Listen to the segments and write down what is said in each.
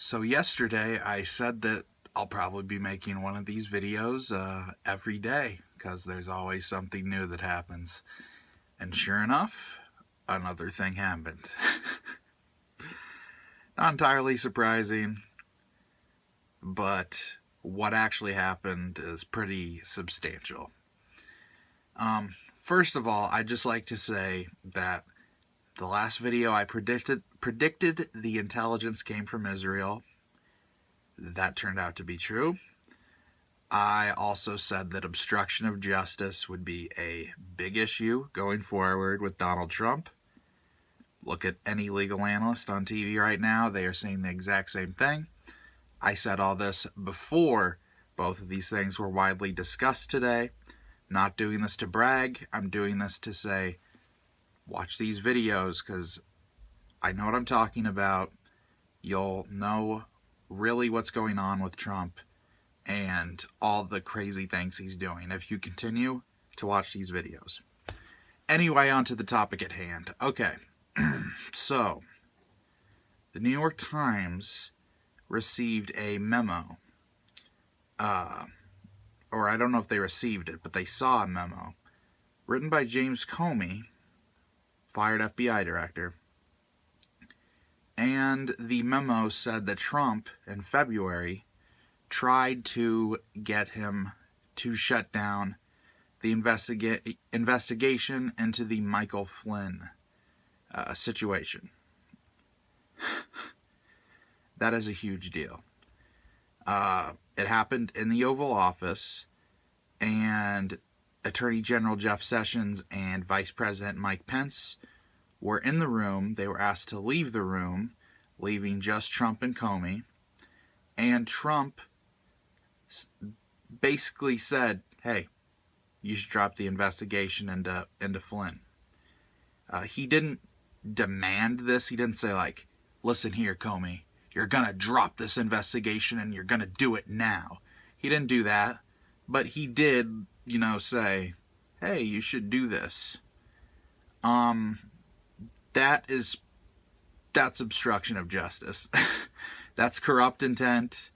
So yesterday I said that I'll probably be making one of these videos every day because there's always something new that happens. And sure enough, another thing happened. Not entirely surprising, but what actually happened is pretty substantial. First of all, I'd just like to say that the last video I predicted the intelligence came from Israel. That turned out to be true. I also said that obstruction of justice would be a big issue going forward with Donald Trump. Look at any legal analyst on TV right now. They are saying the exact same thing. I said all this before both of these things were widely discussed today. Not doing this to brag. I'm doing this to say, watch these videos because I know what I'm talking about. You'll know really what's going on with Trump and all the crazy things he's doing if you continue to watch these videos. Anyway, on to the topic at hand. Okay, so the New York Times received a memo, or I don't know if they received it, but they saw a memo written by James Comey, fired FBI director, and the memo said that Trump, in February, tried to get him to shut down the investigation into the Michael Flynn situation. That is a huge deal. It happened in the Oval Office, and Attorney General Jeff Sessions and Vice President Mike Pence were in the room. They were asked to leave the room, leaving just Trump and Comey. And Trump basically said, hey, you should drop the investigation into Flynn. He didn't demand this. He didn't say, like, listen here, Comey, you're going to drop this investigation and you're going to do it now. He didn't do that. But he did, say, hey, you should do this. That's obstruction of justice. That's corrupt intent.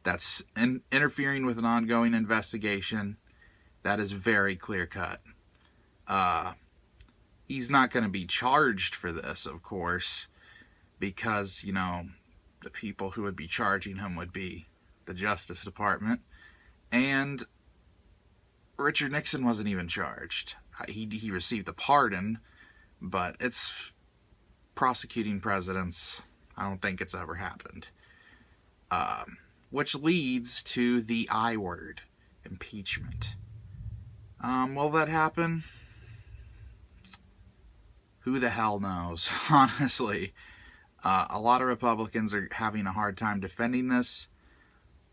That's interfering with an ongoing investigation. That is very clear cut. He's not going to be charged for this, of course, because, the people who would be charging him would be the Justice Department. And Richard Nixon wasn't even charged. He received a pardon, but it's prosecuting presidents. I don't think it's ever happened. Which leads to the I word, impeachment. Will that happen? Who the hell knows, honestly. A lot of Republicans are having a hard time defending this.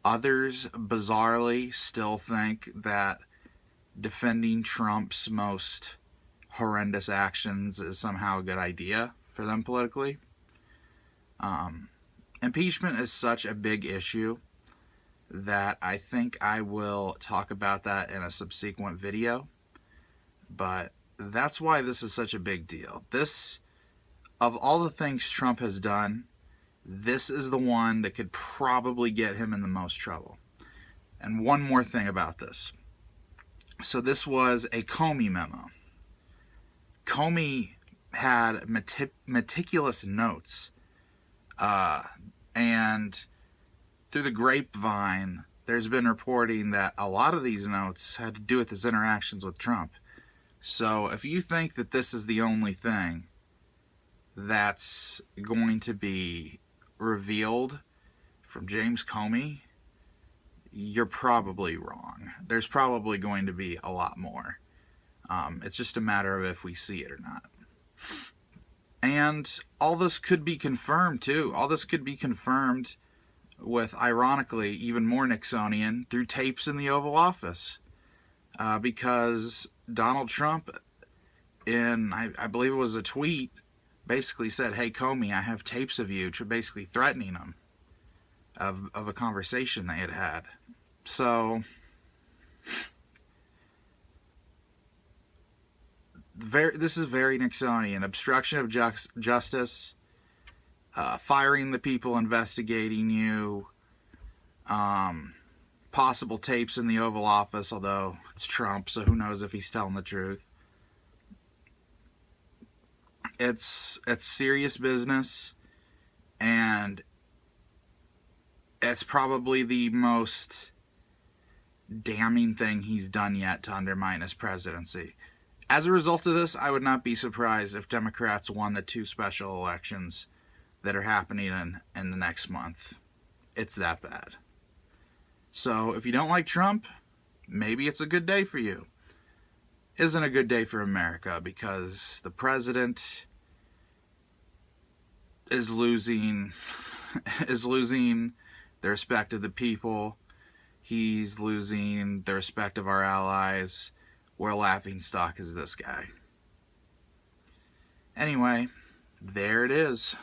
Others, bizarrely, still think that defending Trump's most horrendous actions is somehow a good idea for them politically. Impeachment is such a big issue that I think I will talk about that in a subsequent video. But that's why this is such a big deal. This, of all the things Trump has done, this is the one that could probably get him in the most trouble. And one more thing about this. So this was a Comey memo. Comey had meticulous notes. And through the grapevine, there's been reporting that a lot of these notes had to do with his interactions with Trump. So if you think that this is the only thing that's going to be revealed from James Comey, you're probably wrong. There's probably going to be a lot more. It's just a matter of if we see it or not. And all this could be confirmed, too. All this could be confirmed with, ironically, even more Nixonian through tapes in the Oval Office. Because Donald Trump, in, I believe it was a tweet, basically said, hey, Comey, I have tapes of you, basically threatening him of a conversation they had had. So, this is very Nixonian. Obstruction of justice. firing the people investigating you, possible tapes in the Oval Office, although it's Trump, so who knows if he's telling the truth. It's serious business, and it's probably the most damning thing he's done yet to undermine his presidency. As a result of this, I would not be surprised if Democrats won the 2 special elections that are happening in the next month. It's that bad. So if you don't like Trump, maybe it's a good day for you. Isn't a good day for America, because the president is losing the respect of the people. He's losing the respect of our allies. We're a laughingstock as this guy. Anyway, there it is.